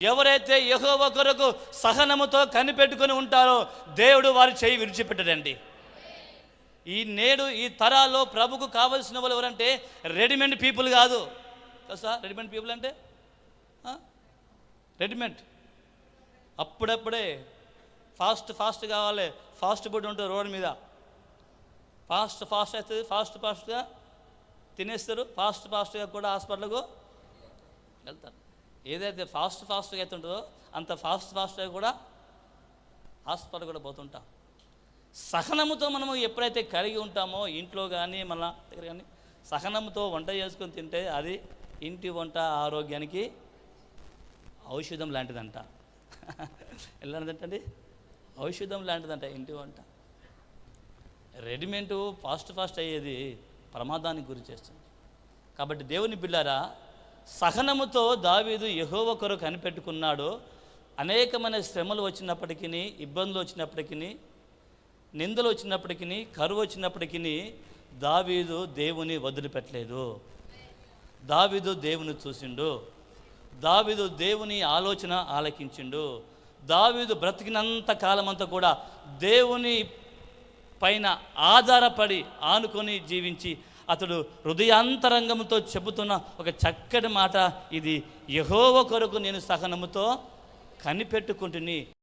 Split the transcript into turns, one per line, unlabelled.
ఎవరైతే యెహోవా కొరకు సహనముతో కనిపెట్టుకుని ఉంటారో దేవుడు వారి చేయి విడిచిపెట్టడండి. నేడు ఈ తరాల్లో ప్రభుకు కావలసిన వాళ్ళు ఎవరంటే రెడీమేడ్ పీపుల్ కాదు కదా. రెడీమేడ్ పీపుల్ అంటే రెడీమేడ్, అప్పుడప్పుడే ఫాస్ట్ కావాలి. ఫాస్ట్ ఫుడ్ ఉంటుంది రోడ్డు మీద, ఫాస్ట్ అవుతుంది, ఫాస్ట్గా తినేస్తారు, ఫాస్ట్గా కూడా హాస్పిటల్కు వెళ్తారు. ఏదైతే ఫాస్ట్గా అయితే ఉంటుందో అంత ఫాస్ట్గా కూడా హాస్పిటల్ కూడా పోతుంటాం. సహనముతో మనము ఎప్పుడైతే కలిగి ఉంటామో ఇంట్లో కానీ మన దగ్గర కానీ సహనంతో వంట చేసుకొని తింటే అది ఇంటి వంట ఆరోగ్యానికి ఔషధం లాంటిదంట. ఎలాంటిదంటండి? ఔషధం లాంటిదంట ఇంటి వంట. రెడీమేడ్ ఫాస్ట్ అయ్యేది ప్రమాదానికి గురి చేస్తుంది. కాబట్టి దేవుని బిడ్డారా, సహనముతో దావీదు యెహోవా కొరకు కనిపెట్టుకున్నాడు. అనేకమైన శ్రమలు వచ్చినప్పటికీ, ఇబ్బందులు వచ్చినప్పటికీ, నిందలు వచ్చినప్పటికీ, కరువు వచ్చినప్పటికీ దావీదు దేవుని వదిలిపెట్టలేదు. దావీదు దేవుని చూసిండు. దావీదు దేవుని ఆలోచన ఆలకించిండు. దావీదు బ్రతికినంత కాలమంతా కూడా దేవుని పైన ఆధారపడి ఆనుకొని జీవించి అతడు హృదయాంతరంగంతో చెబుతున్న ఒక చక్కటి మాట ఇది: యెహోవా కొరకు నేను సహనముతో కనిపెట్టుకుంటుని.